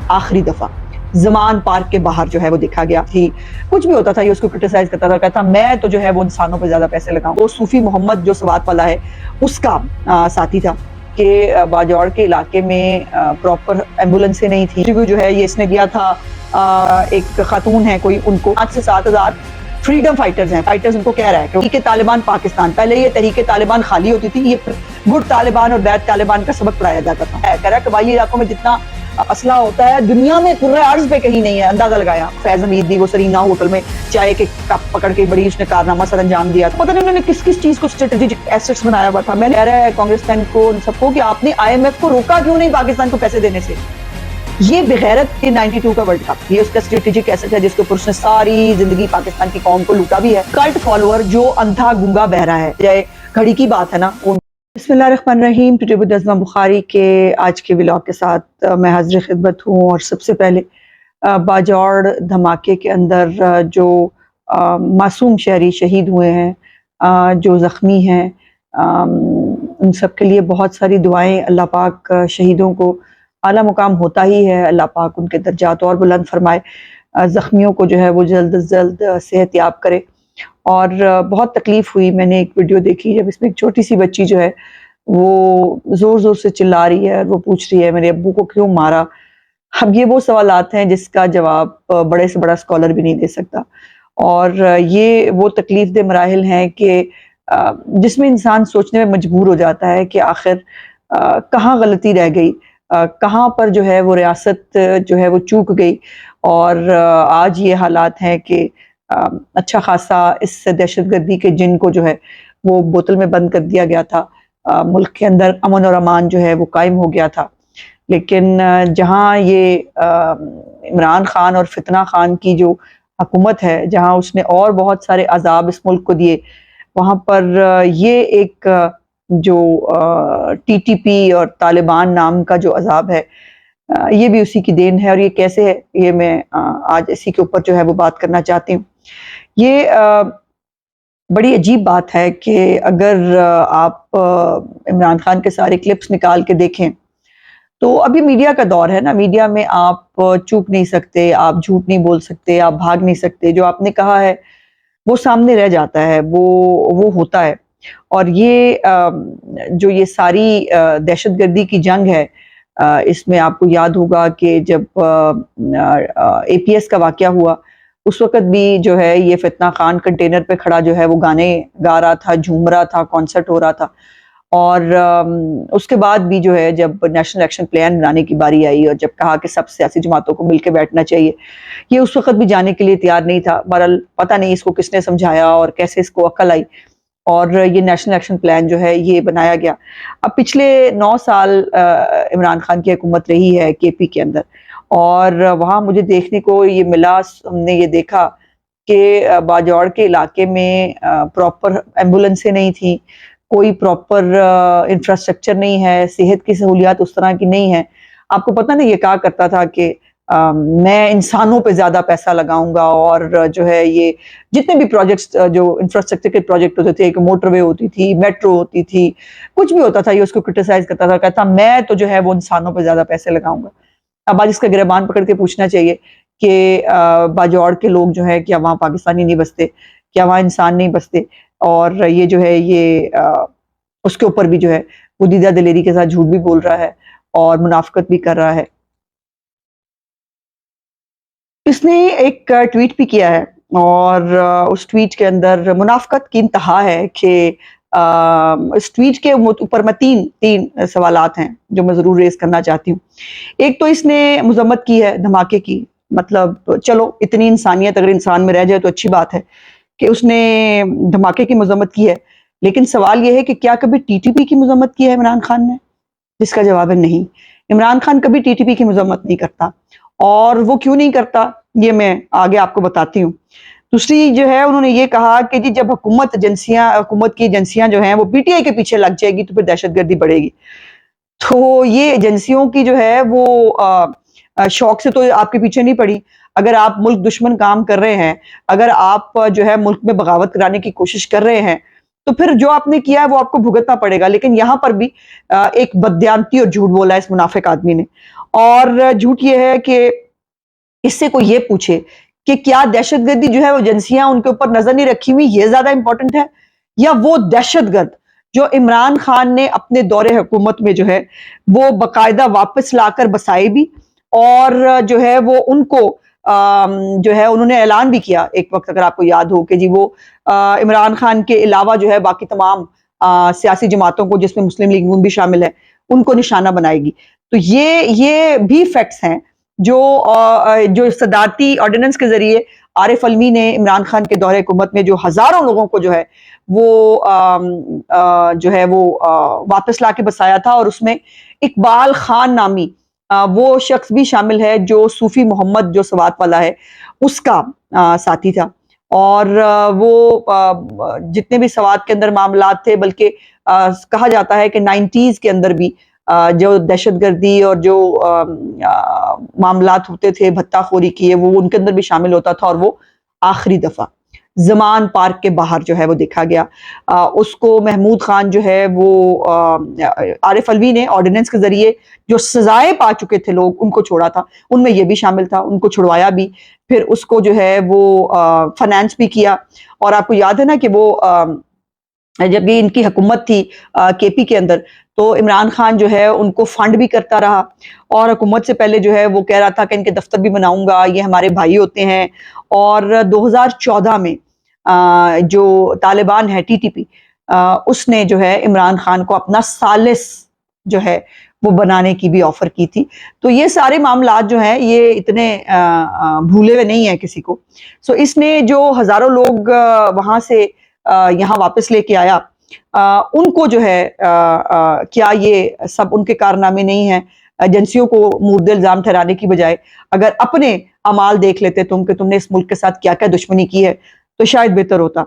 آخری دفعہ زمان پارک کے باہر جو ہے وہ دیکھا گیا تھی. کچھ بھی ہوتا تھا یہ اس کو کرٹیسائز کرتا تھا, کہتا میں تو جو ہے وہ انسانوں پہ زیادہ پیسے لگاؤں. وہ صوفی محمد جو سوات والا ہے اس کا ساتھی تھا کہ باجوڑ کے علاقے میں پراپر ایمبولنسیں نہیں تھی. انٹرویو جو ہے یہ اس نے دیا تھا, ایک خاتون ہے کوئی, ان کو 5 سے 7,000 فریڈم فائٹرز ہیں. فائٹرز ان کو کہہ رہا ہے کہ تحریک طالبان پاکستان, پہلے یہ تحریک طالبان خالی ہوتی تھی, یہ گڈ طالبان اور بیڈ طالبان کا سبق پڑھایا جاتا تھا. کہہ رہا ہے قبائلی علاقوں میں جتنا اسلحہ ہوتا ہے دنیا میں کرۂ ارض پہ کہیں نہیں ہے. اندازہ لگایا فیض حمید دی, وہ سرینا ہوٹل میں چائے کے کپ پکڑ کے بڑی اس نے کارنامہ سر انجام دیا. پتہ نہیں انہوں نے کس کس چیز کو اسٹریٹجک ایسٹس بنایا ہوا تھا. میں کہہ رہا ہے کانگریس کو ان سب کو کہ آپ نے IMF کو روکا کیوں نہیں پاکستان کو پیسے دینے سے. یہ بغیرت کے 92 کا ورلڈ کپ, یہ اس کا اسٹریٹجک ایسٹ ہے جس کے اوپر اس نے ساری زندگی پاکستان کی قوم کو لوٹا بھی ہے. کلٹ فالوور جو اندھا گنگا بہرا ہے, جائے گھڑی کی بات ہے نا. بسم اللہ الرحمن الرحیم. ٹوڈے ود ازما بخاری کے آج کے ولاگ کے ساتھ میں حاضر خدمت ہوں. اور سب سے پہلے باجوڑ دھماکے کے اندر جو معصوم شہری شہید ہوئے ہیں, جو زخمی ہیں, ان سب کے لیے بہت ساری دعائیں. اللہ پاک شہیدوں کو اعلیٰ مقام ہوتا ہی ہے, اللہ پاک ان کے درجات اور بلند فرمائے, زخمیوں کو جو ہے وہ جلد از جلد صحت یاب کرے. اور بہت تکلیف ہوئی, میں نے ایک ویڈیو دیکھی جب اس میں ایک چھوٹی سی بچی جو ہے وہ زور زور سے چلا رہی ہے اور وہ پوچھ رہی ہے میرے ابو کو کیوں مارا. اب یہ وہ سوالات ہیں جس کا جواب بڑے سے بڑا اسکالر بھی نہیں دے سکتا. اور یہ وہ تکلیف دہ مراحل ہیں کہ جس میں انسان سوچنے میں مجبور ہو جاتا ہے کہ آخر کہاں غلطی رہ گئی, کہاں پر جو ہے وہ ریاست جو ہے وہ چوک گئی. اور آج یہ حالات ہیں کہ اچھا خاصا اس دہشت گردی کے جن کو جو ہے وہ بوتل میں بند کر دیا گیا تھا, ملک کے اندر امن اور امان جو ہے وہ قائم ہو گیا تھا. لیکن جہاں یہ عمران خان اور فتنہ خان کی جو حکومت ہے, جہاں اس نے اور بہت سارے عذاب اس ملک کو دیے, وہاں پر یہ ایک جو TTP اور طالبان نام کا جو عذاب ہے یہ بھی اسی کی دین ہے. اور یہ کیسے ہے یہ میں آج اسی کے اوپر جو ہے وہ بات کرنا چاہتی ہوں. یہ بڑی عجیب بات ہے کہ اگر آپ عمران خان کے سارے کلپس نکال کے دیکھیں تو ابھی میڈیا کا دور ہے نا, میڈیا میں آپ چوک نہیں سکتے, آپ جھوٹ نہیں بول سکتے, آپ بھاگ نہیں سکتے. جو آپ نے کہا ہے وہ سامنے رہ جاتا ہے, وہ ہوتا ہے. اور یہ جو یہ ساری دہشت گردی کی جنگ ہے, اس میں آپ کو یاد ہوگا کہ جب APS کا واقعہ ہوا اس وقت بھی جو ہے یہ فتنہ خان کنٹینر پہ کھڑا جو ہے وہ گانے گا رہا تھا, جھوم رہا تھا, کانسرٹ ہو رہا تھا. اور اس کے بعد بھی جو ہے جب نیشنل ایکشن پلان بنانے کی باری آئی اور جب کہا کہ سب سیاسی جماعتوں کو مل کے بیٹھنا چاہیے, یہ اس وقت بھی جانے کے لیے تیار نہیں تھا. بہرحال پتہ نہیں اس کو کس نے سمجھایا اور کیسے اس کو عقل آئی اور یہ نیشنل ایکشن پلان جو ہے یہ بنایا گیا. اب پچھلے 9 سال عمران خان کی حکومت رہی ہے KP کے اندر, اور وہاں مجھے دیکھنے کو یہ ملا, ہم نے یہ دیکھا کہ باجوڑ کے علاقے میں پراپر ایمبولنسیں نہیں تھیں, کوئی پراپر انفراسٹرکچر نہیں ہے, صحت کی سہولیات اس طرح کی نہیں ہے. آپ کو پتہ نہیں یہ کہا کرتا تھا کہ میں انسانوں پہ زیادہ پیسہ لگاؤں گا, اور جو ہے یہ جتنے بھی پروجیکٹس جو انفراسٹرکچر کے پروجیکٹ ہوتے تھے, ایک موٹر وے ہوتی تھی, میٹرو ہوتی تھی, کچھ بھی ہوتا تھا یہ اس کو کرٹیسائز کرتا تھا, کہتا میں تو جو ہے وہ انسانوں پہ زیادہ پیسے لگاؤں گا. اب آج اس کا گریبان پکڑ کے پوچھنا چاہیے کہ باجوڑ کے لوگ جو ہے کیا وہاں پاکستانی نہیں بستے, کیا وہاں انسان نہیں بستے. اور یہ جو ہے یہ اس کے اوپر بھی جو ہے وہ دیدہ دلیری کے ساتھ جھوٹ بھی بول رہا ہے اور منافقت بھی کر رہا ہے. اس نے ایک ٹویٹ بھی کیا ہے اور اس ٹویٹ کے اندر منافقت کی انتہا ہے کہ اس ٹویٹ کے اوپر میں تین سوالات ہیں جو میں ضرور ریز کرنا چاہتی ہوں. ایک تو اس نے مذمت کی ہے دھماکے کی, مطلب چلو اتنی انسانیت اگر انسان میں رہ جائے تو اچھی بات ہے کہ اس نے دھماکے کی مذمت کی ہے. لیکن سوال یہ ہے کہ کیا کبھی TTP کی مذمت کی ہے عمران خان نے, جس کا جواب ہے نہیں. عمران خان کبھی TTP کی مذمت نہیں کرتا, اور وہ کیوں نہیں کرتا یہ میں آگے آپ کو بتاتی ہوں. دوسری جو ہے انہوں نے یہ کہا کہ جی جب حکومت کی ایجنسیاں جو ہیں وہ PTI کے پیچھے لگ جائے گی تو پھر دہشت گردی بڑھے گی. تو یہ ایجنسیوں کی جو ہے وہ شوق سے تو آپ کے پیچھے نہیں پڑی. اگر آپ ملک دشمن کام کر رہے ہیں, اگر آپ جو ہے ملک میں بغاوت کرانے کی کوشش کر رہے ہیں, تو پھر جو آپ نے کیا ہے وہ آپ کو بھگتنا پڑے گا. لیکن یہاں پر بھی ایک بددیانتی اور جھوٹ بولا ہے اس منافق آدمی نے. اور جھوٹ یہ ہے کہ اس سے کوئی یہ پوچھے کہ کیا دہشت گردی جو ہے وہ ایجنسیاں ان کے اوپر نظر نہیں رکھی ہوئی، یہ زیادہ امپورٹنٹ ہے، یا وہ دہشت گرد جو عمران خان نے اپنے دور حکومت میں جو ہے وہ باقاعدہ واپس لا کر بسائے بھی، اور جو ہے وہ ان کو جو ہے انہوں نے اعلان بھی کیا ایک وقت، اگر آپ کو یاد ہو، کہ جی وہ عمران خان کے علاوہ جو ہے باقی تمام سیاسی جماعتوں کو، جس میں مسلم لیگ نون بھی شامل ہے، ان کو نشانہ بنائے گی۔ تو یہ بھی فیکٹس ہیں جو صدارتی آرڈیننس کے ذریعے عارف علمی نے عمران خان کے دور حکومت میں جو ہزاروں لوگوں کو جو ہے وہ واپس لا کے بسایا تھا، اور اس میں اقبال خان نامی وہ شخص بھی شامل ہے جو صوفی محمد جو سوات والا ہے اس کا ساتھی تھا، اور وہ جتنے بھی سوات کے اندر معاملات تھے، بلکہ کہا جاتا ہے کہ 90s کے اندر بھی جو دہشت گردی اور جو معاملات ہوتے تھے بھتہ خوری کیے، وہ ان کے اندر بھی شامل ہوتا تھا، اور وہ آخری دفعہ زمان پارک کے باہر جو ہے وہ دیکھا گیا۔ اس کو محمود خان جو ہے وہ عارف علوی نے آرڈیننس کے ذریعے جو سزائیں پا چکے تھے لوگ ان کو چھوڑا تھا، ان میں یہ بھی شامل تھا، ان کو چھڑوایا بھی، پھر اس کو جو ہے وہ فنانس بھی کیا۔ اور آپ کو یاد ہے نا کہ وہ جب یہ ان کی حکومت تھی کے پی کے اندر، تو عمران خان جو ہے ان کو فنڈ بھی کرتا رہا، اور حکومت سے پہلے جو ہے وہ کہہ رہا تھا کہ ان کے دفتر بھی بناؤں گا، یہ ہمارے بھائی ہوتے ہیں۔ اور 2014 میں جو طالبان ہے TTP، اس نے جو ہے عمران خان کو اپنا ثالث جو ہے وہ بنانے کی بھی آفر کی تھی۔ تو یہ سارے معاملات جو ہیں یہ اتنے بھولے ہوئے نہیں ہیں کسی کو۔ سو اس نے جو ہزاروں لوگ وہاں سے یہاں واپس لے کے آیا، ان کو جو ہے کیا یہ سب ان کے کارنامے نہیں ہیں؟ ایجنسیوں کو مورد الزام ٹھہرانے کی بجائے اگر اپنے اعمال دیکھ لیتے تم کہ تم نے اس ملک کے ساتھ کیا کیا دشمنی کی ہے تو شاید بہتر ہوتا۔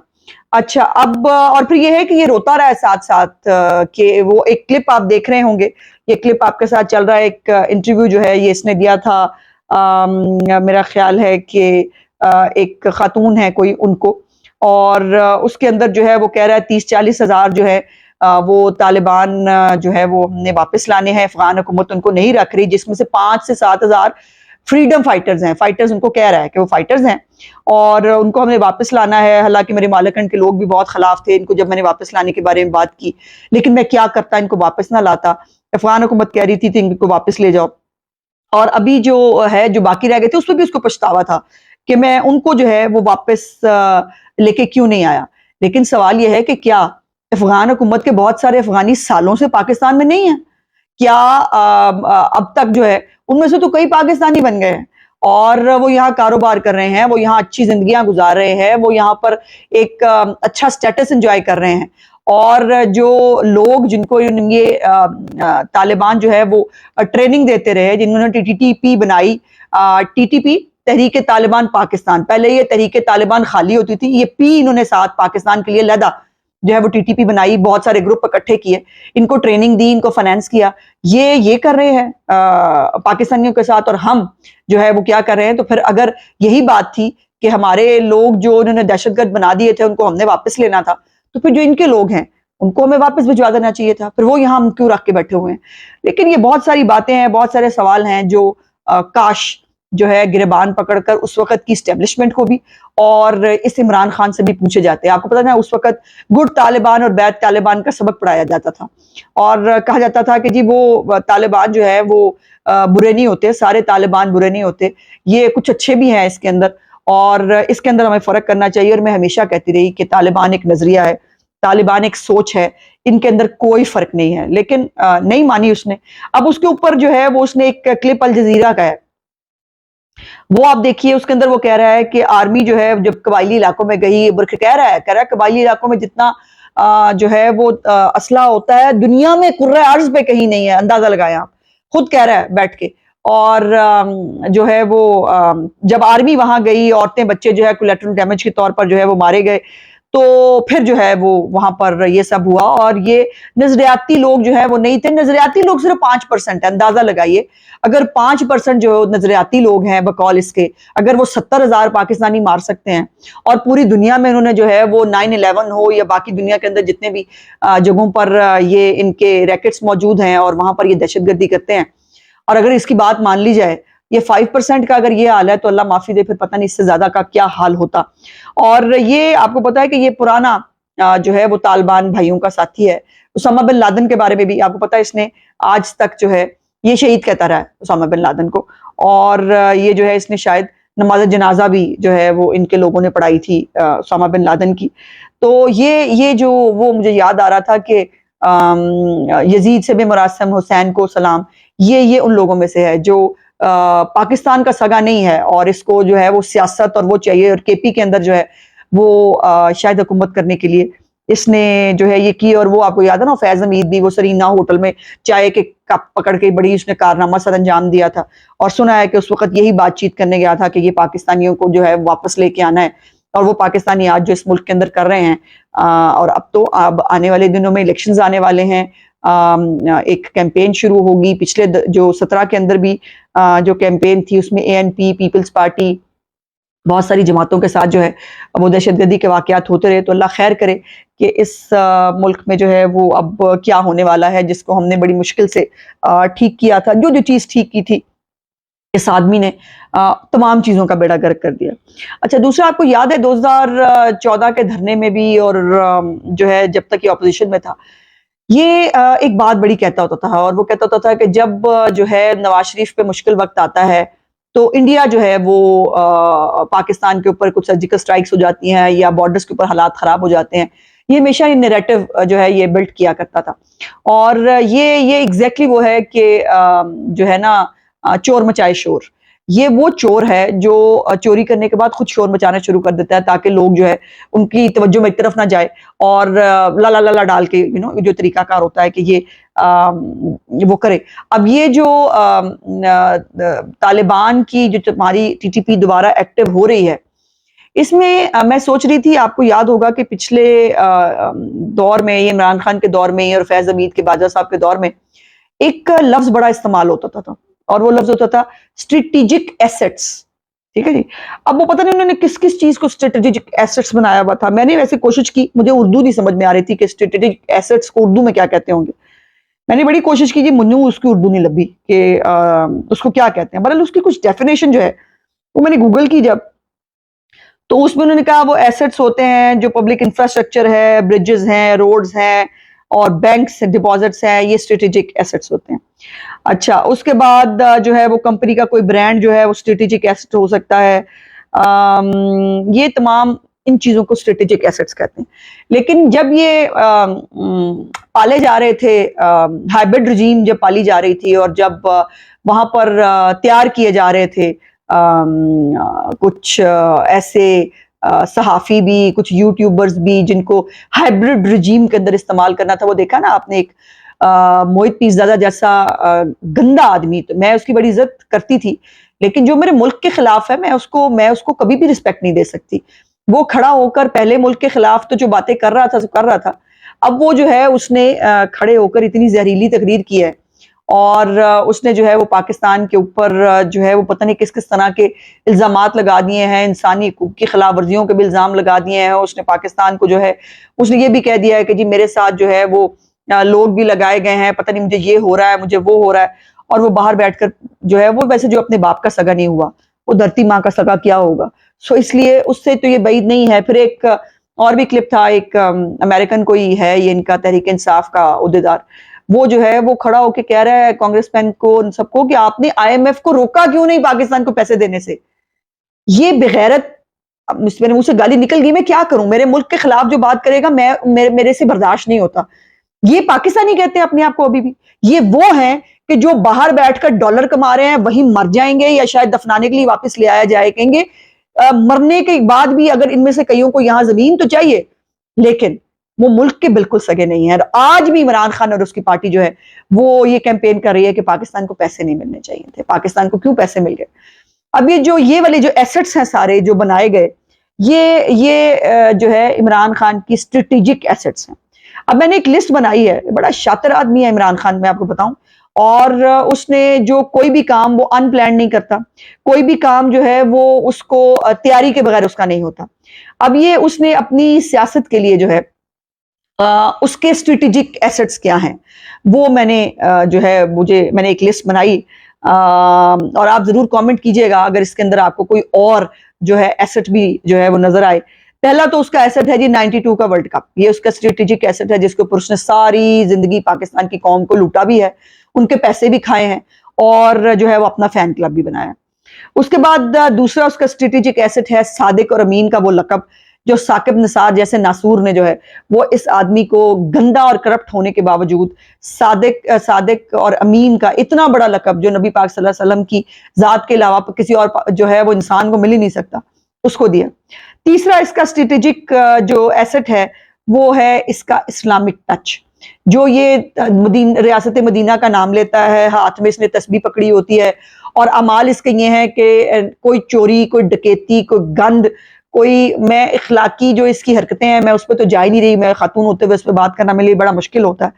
اچھا، اب اور پھر یہ ہے کہ یہ روتا رہا ہے ساتھ ساتھ، کہ وہ ایک کلپ آپ دیکھ رہے ہوں گے، یہ کلپ آپ کے ساتھ چل رہا ہے، ایک انٹرویو جو ہے یہ اس نے دیا تھا، میرا خیال ہے کہ ایک خاتون ہے کوئی، ان کو، اور اس کے اندر جو ہے وہ کہہ رہا ہے 30-40 ہزار جو ہے وہ طالبان جو ہے وہ ہم نے واپس لانے ہیں، افغان حکومت ان کو نہیں رکھ رہی، جس میں سے 5 سے 7 ہزار فریڈم فائٹرز ہیں، فائٹرز ان کو کہہ رہا ہے کہ وہ فائٹرز ہیں اور ان کو ہم نے واپس لانا ہے۔ حالانکہ میرے مالکنڈ کے لوگ بھی بہت خلاف تھے ان کو، جب میں نے واپس لانے کے بارے میں بات کی، لیکن میں کیا کرتا، ان کو واپس نہ لاتا، افغان حکومت کہہ رہی تھی ان کو واپس لے جاؤ، اور ابھی جو ہے جو باقی رہ گئے تھے اس پہ بھی اس کو پچھتاوا تھا کہ میں ان کو جو ہے وہ واپس لے کے کیوں نہیں آیا۔ لیکن سوال یہ ہے کہ کیا افغان حکومت کے بہت سارے افغانی سالوں سے پاکستان میں نہیں ہیں؟ کیا اب تک جو ہے ان میں سے تو کئی پاکستانی بن گئے ہیں اور وہ یہاں کاروبار کر رہے ہیں، وہ یہاں اچھی زندگیاں گزار رہے ہیں، وہ یہاں پر ایک اچھا سٹیٹس انجوائے کر رہے ہیں، اور جو لوگ جن کو یہ طالبان جو ہے وہ ٹریننگ دیتے رہے، جنہوں نے TTP بنائی، TTP تحریک طالبان پاکستان، پہلے یہ تحریک طالبان خالی ہوتی تھی، یہ پی انہوں نے ساتھ پاکستان کے لیے لہدا جو ہے وہ TTP بنائی، بہت سارے گروپ اکٹھے کیے، ان کو ٹریننگ دی، ان کو فنانس کیا، یہ کر رہے ہیں پاکستانیوں کے ساتھ، اور ہم جو ہے وہ کیا کر رہے ہیں؟ تو پھر اگر یہی بات تھی کہ ہمارے لوگ جو انہوں نے دہشت گرد بنا دیے تھے ان کو ہم نے واپس لینا تھا، تو پھر جو ان کے لوگ ہیں ان کو ہمیں واپس بھجوا دینا چاہیے تھا، پھر وہ یہاں ہم کیوں رکھ کے بیٹھے ہوئے ہیں؟ لیکن یہ بہت ساری باتیں ہیں، بہت سارے سوال ہیں جو کاش جو ہے گریبان پکڑ کر اس وقت کی اسٹیبلشمنٹ کو بھی اور اس عمران خان سے بھی پوچھے جاتے ہیں۔ آپ کو پتہ ہے اس وقت گڈ طالبان اور بیڈ طالبان کا سبق پڑھایا جاتا تھا، اور کہا جاتا تھا کہ جی وہ طالبان جو ہے وہ برے نہیں ہوتے، سارے طالبان برے نہیں ہوتے، یہ کچھ اچھے بھی ہیں اس کے اندر، اور اس کے اندر ہمیں فرق کرنا چاہیے۔ اور میں ہمیشہ کہتی رہی کہ طالبان ایک نظریہ ہے، طالبان ایک سوچ ہے، ان کے اندر کوئی فرق نہیں ہے، لیکن نہیں مانی اس نے۔ اب اس کے اوپر جو ہے وہ اس نے ایک کلپ الجزیرہ کا ہے، وہ آپ دیکھیے، اس کے اندر وہ کہہ رہا ہے کہ آرمی جو ہے جب قبائلی علاقوں میں گئی، بلکہ کہہ رہا ہے قبائلی علاقوں میں جتنا جو ہے وہ اسلحہ ہوتا ہے دنیا میں کرۂ ارض پہ کہیں نہیں ہے، اندازہ لگائیں آپ، خود کہہ رہا ہے بیٹھ کے۔ اور جو ہے وہ جب آرمی وہاں گئی، عورتیں بچے جو ہے کولیٹرل ڈیمیج کے طور پر جو ہے وہ مارے گئے، تو پھر جو ہے وہ وہاں پر یہ سب ہوا، اور یہ نظریاتی لوگ جو ہے وہ نہیں تھے، نظریاتی لوگ صرف 5% ہے، اندازہ لگائیے اگر 5% جو نظریاتی لوگ ہیں بقول اس کے، اگر وہ 70,000 پاکستانی مار سکتے ہیں، اور پوری دنیا میں انہوں نے جو ہے وہ 9/11 ہو یا باقی دنیا کے اندر جتنے بھی جگہوں پر یہ ان کے ریکٹس موجود ہیں اور وہاں پر یہ دہشت گردی کرتے ہیں، اور اگر اس کی بات مان لی جائے یہ 5% کا اگر یہ حال ہے تو اللہ معافی دے پھر پتہ نہیں اس سے زیادہ کا کیا حال ہوتا. اور یہ آپ کو پتا ہے کہ یہ پرانا جو ہے وہ طالبان بھائیوں کا ساتھی ہے. اسامہ بن لادن کے بارے میں بھی آپ کو پتا ہے اس نے آج تک جو ہے یہ شہید کہتا رہا ہے اسامہ بن لادن کو, اور یہ جو ہے اس نے شاید نماز جنازہ بھی جو ہے وہ ان کے لوگوں نے پڑھائی تھی اسامہ بن لادن کی. تو یہ جو وہ مجھے یاد آ رہا تھا کہ یزید سے بے مراسم حسین کو سلام, یہ ان لوگوں میں سے ہے جو پاکستان کا سگا نہیں ہے اور اس کو جو ہے وہ سیاست اور وہ چاہیے, اور کے پی کے اندر جو ہے وہ شاید حکومت کرنے کے لیے اس نے جو ہے یہ کی. اور وہ آپ کو یاد ہے نا فیض حمید بھی وہ سرینا ہوٹل میں چائے کے کپ پکڑ کے بڑی اس نے کارنامہ سر انجام دیا تھا, اور سنا ہے کہ اس وقت یہی بات چیت کرنے گیا تھا کہ یہ پاکستانیوں کو جو ہے واپس لے کے آنا ہے, اور وہ پاکستانی آج جو اس ملک کے اندر کر رہے ہیں. اور اب آنے والے دنوں میں الیکشنز آنے والے ہیں, ایک کیمپین شروع ہوگی. پچھلے جو 17 کے اندر بھی جو کیمپین تھی اس میں اے این پی, پیپلز پارٹی, بہت ساری جماعتوں کے ساتھ جو ہے وہ دہشت گردی کے واقعات ہوتے رہے. تو اللہ خیر کرے کہ اس ملک میں جو ہے وہ اب کیا ہونے والا ہے جس کو ہم نے بڑی مشکل سے ٹھیک کیا تھا. جو چیز ٹھیک کی تھی اس آدمی نے تمام چیزوں کا بیڑا گرک کر دیا. اچھا, دوسرا آپ کو یاد ہے 2014 کے دھرنے میں بھی اور جو ہے جب تک یہ اپوزیشن میں تھا یہ ایک بات بڑی کہتا ہوتا تھا, اور وہ کہتا ہوتا تھا کہ جب جو ہے نواز شریف پہ مشکل وقت آتا ہے تو انڈیا جو ہے وہ پاکستان کے اوپر کچھ سرجیکل سٹرائکس ہو جاتی ہیں یا بارڈرز کے اوپر حالات خراب ہو جاتے ہیں. یہ ہمیشہ یہ نیریٹو جو ہے یہ بلڈ کیا کرتا تھا, اور یہ ایگزیکٹلی وہ ہے کہ جو ہے نا چور مچائے شور. یہ وہ چور ہے جو چوری کرنے کے بعد خود شور مچانا شروع کر دیتا ہے تاکہ لوگ جو ہے ان کی توجہ میں ایک طرف نہ جائے, اور لا لا لا ڈال کے جو طریقہ کار ہوتا ہے کہ یہ وہ کرے. اب یہ جو طالبان کی جو تمہاری ٹی ٹی پی دوبارہ ایکٹیو ہو رہی ہے, اس میں سوچ رہی تھی, آپ کو یاد ہوگا کہ پچھلے دور میں یہ عمران خان کے دور میں اور فیض حمید کے باجوہ صاحب کے دور میں ایک لفظ بڑا استعمال ہوتا تھا, اور وہ لفظ ہوتا تھا اسٹریٹجک ایسٹس. ٹھیک ہے جی, اب وہ پتہ نہیں انہوں نے کس چیز کو اسٹریٹجک ایسٹس بنایا ہوا تھا. میں نے ویسے کوشش کی, مجھے اردو نہیں سمجھ میں آ رہی تھی کہ اسٹریٹجک ایسٹس کو اردو میں کیا کہتے ہوں گے. میں نے بڑی کوشش کی, مجھے اس کی اردو نہیں لبھی کہ اس کو کیا کہتے ہیں. بہرحال اس کی کچھ ڈیفینیشن جو ہے وہ میں نے گوگل کی جب, تو اس میں انہوں نے کہا وہ ایسٹس ہوتے ہیں جو پبلک انفراسٹرکچر ہے, برجز ہیں, روڈز ہیں, اور بینکس ڈپازٹس ہیں, یہ اسٹریٹجک ایسٹس ہوتے ہیں. اچھا, اس کے بعد جو ہے وہ کمپنی کا کوئی برانڈ جو ہے وہ اسٹریٹجک ایسٹ ہو سکتا ہے. یہ تمام ان چیزوں کو اسٹریٹجک ایسٹس کہتے ہیں. لیکن جب یہ پالے جا رہے تھے, ہائبرڈ رجیم جب پالی جا رہی تھی, اور جب وہاں پر تیار کیے جا رہے تھے کچھ ایسے صحافی بھی, کچھ یوٹیوبرز بھی جن کو ہائبرڈ رجیم کے اندر استعمال کرنا تھا. وہ دیکھا نا آپ نے ایک موہت پیرزادہ جیسا گندا آدمی, تو میں اس کی بڑی عزت کرتی تھی, لیکن جو میرے ملک کے خلاف ہے میں اس کو کبھی بھی رسپیکٹ نہیں دے سکتی. وہ کھڑا ہو کر پہلے ملک کے خلاف تو جو باتیں کر رہا تھا, اب وہ جو ہے اس نے کھڑے ہو کر اتنی زہریلی تقریر کی ہے, اور اس نے جو ہے وہ پاکستان کے اوپر جو ہے وہ پتہ نہیں کس طرح کے الزامات لگا دیے ہیں, انسانی حقوق کی خلاف ورزیوں کے بھی الزام لگا دیے ہیں. اس نے پاکستان کو جو ہے اس نے یہ بھی کہہ دیا ہے کہ جی میرے ساتھ جو ہے وہ لوگ بھی لگائے گئے ہیں, پتہ نہیں مجھے یہ ہو رہا ہے, مجھے وہ ہو رہا ہے. اور وہ باہر بیٹھ کر جو ہے وہ ویسے جو اپنے باپ کا سگا نہیں ہوا, وہ دھرتی ماں کا سگا کیا ہوگا. سو اس لیے اس سے تو یہ بعید نہیں ہے. پھر ایک اور بھی کلپ تھا, ایک امریکن کوئی ہے یہ ان کا تحریک انصاف کا عہدیدار, وہ جو ہے وہ کھڑا ہو کے کہہ رہا ہے کانگریس مین کو, ان سب کو, کہ آپ نے آئی ایم ایف کو روکا کیوں نہیں پاکستان کو پیسے دینے سے. یہ بغیرت, میرے منہ سے گالی نکل گئی, میں کیا کروں, میرے ملک کے خلاف جو بات کرے گا میرے سے برداشت نہیں ہوتا. یہ پاکستانی کہتے ہیں اپنے آپ کو ابھی بھی. یہ وہ ہیں کہ جو باہر بیٹھ کر ڈالر کما رہے ہیں, وہیں مر جائیں گے یا شاید دفنانے کے لیے واپس لے آیا جائے, کہیں گے مرنے کے بعد بھی اگر ان میں سے کئیوں کو یہاں زمین تو چاہیے, لیکن وہ ملک کے بالکل سگے نہیں ہیں. آج بھی عمران خان اور اس کی پارٹی جو ہے وہ یہ کیمپین کر رہی ہے کہ پاکستان کو پیسے نہیں ملنے چاہیے تھے. پاکستان کو کیوں پیسے مل گئے؟ اب یہ والے جو ایسٹس ہیں سارے جو بنائے گئے, یہ جو ہے عمران خان کی اسٹریٹجک ایسٹس ہیں. اب میں نے ایک لسٹ بنائی ہے, بڑا شاطر آدمی ہے عمران خان, میں آپ کو بتاؤں, اور اس نے جو کوئی بھی کام وہ ان پلان نہیں کرتا, کوئی بھی کام جو ہے وہ اس کو تیاری کے بغیر اس کا نہیں ہوتا. اب یہ اس نے اپنی سیاست کے لیے جو ہے اس کے اسٹریٹجک ایسٹس کیا ہیں وہ میں نے جو ہے میں نے ایک لسٹ بنائی. اور آپ ضرور کامنٹ کیجئے گا اگر اس کے اندر آپ کو کوئی اور جو ہے ایسٹ بھی جو ہے وہ نظر آئے. پہلا تو اس کا ایسٹ ہے جی 92 کا ورلڈ کپ. یہ اس کا اسٹریٹجک ایسٹ ہے جس کے اوپر اس نے ساری زندگی پاکستان کی قوم کو لوٹا بھی ہے, ان کے پیسے بھی کھائے ہیں, اور جو ہے وہ اپنا فین کلب بھی بنایا. اس کے بعد دوسرا اس کا اسٹریٹجک ایسٹ ہے صادق اور امین کا وہ لقب, جو ثاقب نثار جیسے ناصور نے جو ہے وہ اس آدمی کو گندا اور کرپٹ ہونے کے باوجود صادق اور امین کا اتنا بڑا لقب جو نبی پاک صلی اللہ علیہ وسلم کی ذات کے علاوہ کسی اور جو ہے وہ انسان کو مل ہی نہیں سکتا, اس کو دیا. تیسرا اس کا اسٹریٹجک جو ایسٹ ہے وہ ہے اس کا اسلامک ٹچ, جو یہ ریاست مدینہ کا نام لیتا ہے, ہاتھ میں اس نے تسبیح پکڑی ہوتی ہے, اور اعمال اس کے یہ ہیں کہ کوئی چوری, کوئی ڈکیتی, کوئی گند, کوئی میں اخلاقی جو اس کی حرکتیں ہیں میں اس پہ تو جا ہی نہیں رہی, میں خاتون ہوتے ہوئے اس پہ بات کرنا میرے لیے بڑا مشکل ہوتا ہے.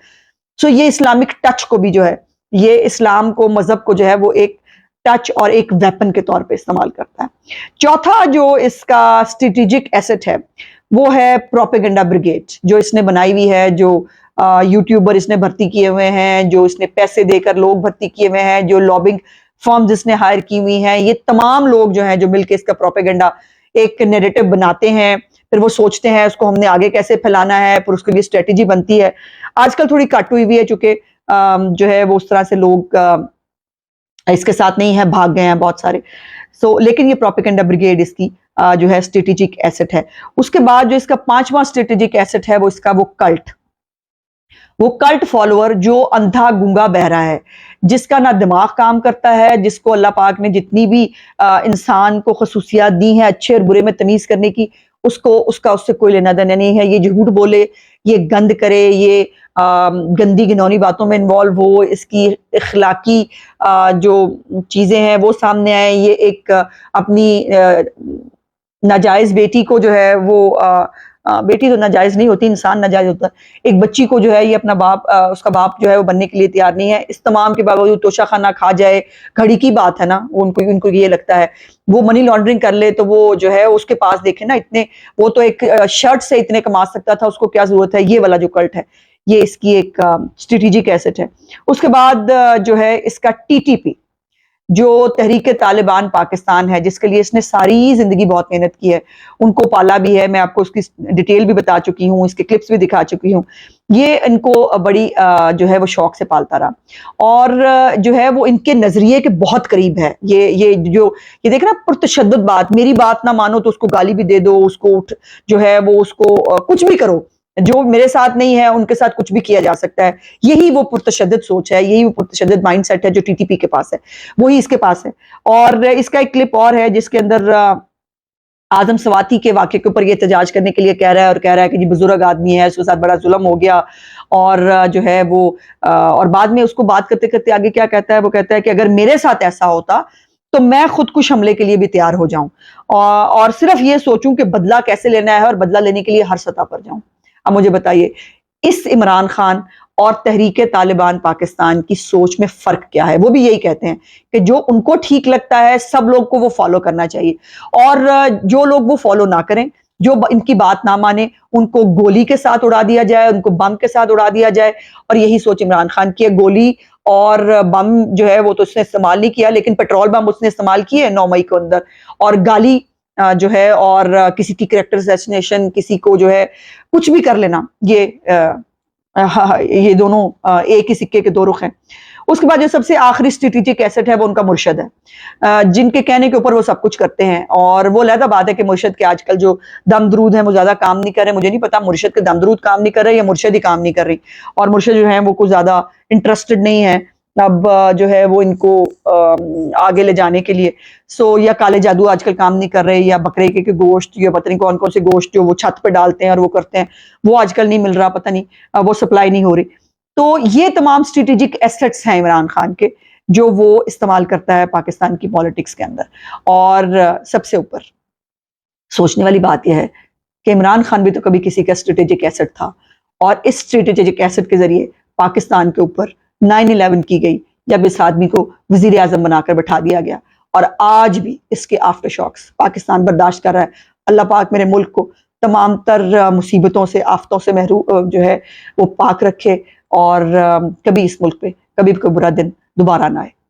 سو یہ اسلامک ٹچ کو بھی جو ہے یہ اسلام کو, مذہب کو جو ہے وہ ایک ٹچ اور ایک ویپن کے طور پہ استعمال کرتا ہے. چوتھا جو اس کا اسٹریٹجک ایسٹ ہے وہ ہے پروپیگنڈا بریگیڈ, جو اس نے بنائی ہوئی ہے, جو یوٹیوبر اس نے بھرتی کیے ہوئے ہیں, جو اس نے پیسے دے کر لوگ بھرتی کیے ہوئے ہیں, جو لابنگ فارمز اس نے ہائر کی ہوئی ہیں. یہ تمام لوگ جو ہیں جو مل کے اس کا پروپیگنڈا ایک نیریٹو بناتے ہیں, پھر وہ سوچتے ہیں اس کو ہم نے آگے کیسے پھیلانا ہے, پھر اس کے لیے اسٹریٹجی بنتی ہے. آج کل تھوڑی کٹ ہوئی ہے چونکہ جو ہے وہ اس طرح سے لوگ اس کے ساتھ نہیں ہے, بھاگ گئے ہیں بہت سارے. لیکن یہ پروپیگنڈا بریگیڈ اس کی جو ہے اسٹریٹجک ایسٹ ہے. اس کے بعد جو اس کا پانچواں اسٹریٹجک ایسٹ ہے وہ اس کا وہ کلٹ فالوور, جو اندھا گنگا بہرا ہے, جس کا نہ دماغ کام کرتا ہے, جس کو اللہ پاک نے جتنی بھی انسان کو خصوصیات دی ہیں اچھے اور برے میں تمیز کرنے کی, اس سے کوئی لینا دینا نہیں ہے. یہ جھوٹ بولے, یہ گند کرے, یہ گندی گنونی باتوں میں انوالو ہو, اس کی اخلاقی جو چیزیں ہیں وہ سامنے آئے, یہ ایک اپنی ناجائز بیٹی کو جو ہے وہ بیٹی تو ناجائز نہیں ہوتی, انسان ناجائز ہوتا ہے, ایک بچی کو جو ہے یہ اپنا باپ, اس کا باپ جو ہے وہ بننے کے لیے تیار نہیں ہے. اس تمام کے باوجود توشہ خانہ کھا جائے, گھڑی کی بات ہے نا, ان کو یہ لگتا ہے وہ منی لانڈرنگ کر لے تو وہ جو ہے اس کے پاس دیکھیں نا اتنے, وہ تو ایک شرٹ سے اتنے کما سکتا تھا, اس کو کیا ضرورت ہے. یہ والا جو کلٹ ہے یہ اس کی ایک اسٹریٹجک ایسٹ ہے. اس کے بعد جو ہے اس کا TTP, جو تحریک طالبان پاکستان ہے, جس کے لیے اس نے ساری زندگی بہت محنت کی ہے, ان کو پالا بھی ہے, میں آپ کو اس کی ڈیٹیل بھی بتا چکی ہوں, اس کے کلپس بھی دکھا چکی ہوں. یہ ان کو بڑی جو ہے وہ شوق سے پالتا رہا, اور جو ہے وہ ان کے نظریے کے بہت قریب ہے. یہ دیکھ نا پرتشدد بات, میری بات نہ مانو تو اس کو گالی بھی دے دو, اس کو جو ہے وہ اس کو کچھ بھی کرو, جو میرے ساتھ نہیں ہے ان کے ساتھ کچھ بھی کیا جا سکتا ہے. یہی وہ پرتشدد سوچ ہے, یہی وہ پرتشدد مائنڈ سیٹ ہے جو TTP کے پاس ہے, وہی اس کے پاس ہے. اور اس کا ایک کلپ اور ہے جس کے اندر اعظم سواتی کے واقعے کے اوپر یہ احتجاج کرنے کے لیے کہہ رہا ہے کہ جی بزرگ آدمی ہے, اس کے ساتھ بڑا ظلم ہو گیا, اور جو ہے وہ اور بعد میں اس کو بات کرتے کرتے آگے کیا کہتا ہے, وہ کہتا ہے کہ اگر میرے ساتھ ایسا ہوتا تو میں خودکش حملے کے لیے بھی تیار ہو جاؤں, اور صرف یہ سوچوں کہ بدلہ کیسے لینا ہے, اور بدلہ لینے کے لیے ہر سطح پر جاؤں. اب مجھے بتائیے اس عمران خان اور تحریک طالبان پاکستان کی سوچ میں فرق کیا ہے. وہ بھی یہی کہتے ہیں کہ جو ان کو ٹھیک لگتا ہے سب لوگ کو وہ فالو کرنا چاہیے, اور جو لوگ وہ فالو نہ کریں, جو ان کی بات نہ مانے, ان کو گولی کے ساتھ اڑا دیا جائے, ان کو بم کے ساتھ اڑا دیا جائے. اور یہی سوچ عمران خان کی ہے. گولی اور بم جو ہے وہ تو اس نے استعمال نہیں کیا, لیکن پیٹرول بم اس نے استعمال کیے 9 مئی کو اندر, اور گالی جو ہے, اور کسی کی کریکٹر اسیسینیشن, کسی کو جو ہے کچھ بھی کر لینا, یہ دونوں ایک ہی سکے کے دو رخ ہیں. اس کے بعد جو سب سے آخری اسٹریٹجک ایسٹ ہے وہ ان کا مرشد ہے, جن کے کہنے کے اوپر وہ سب کچھ کرتے ہیں. اور وہ علیحدہ بات ہے کہ مرشد کے آج کل جو دم درود ہیں وہ زیادہ کام نہیں کر رہے. مجھے نہیں پتا مرشد کے دم درود کام نہیں کر رہے یا مرشد ہی کام نہیں کر رہی, اور مرشد جو ہیں وہ کوئی زیادہ انٹرسٹڈ نہیں ہے اب جو ہے وہ ان کو آگے لے جانے کے لیے. یا کالے جادو آج کل کام نہیں کر رہے, یا بکرے کے گوشت, یا پتہ نہیں کون کون سے گوشت جو وہ چھت پہ ڈالتے ہیں اور وہ کرتے ہیں, وہ آج کل نہیں مل رہا, پتہ نہیں وہ سپلائی نہیں ہو رہی. تو یہ تمام اسٹریٹجک ایسٹس ہیں عمران خان کے, جو وہ استعمال کرتا ہے پاکستان کی پالیٹکس کے اندر. اور سب سے اوپر سوچنے والی بات یہ ہے کہ عمران خان بھی تو کبھی کسی کا اسٹریٹجک ایسٹ تھا, اور اس اسٹریٹجک ایسٹ کے ذریعے پاکستان کے اوپر 9/11 کی گئی, جب اس آدمی کو وزیر اعظم بنا کر بٹھا دیا گیا, اور آج بھی اس کے آفٹر شاکس پاکستان برداشت کر رہا ہے. اللہ پاک میرے ملک کو تمام تر مصیبتوں سے, آفتوں سے جو ہے وہ پاک رکھے, اور کبھی اس ملک پہ کبھی کوئی برا دن دوبارہ نہ آئے.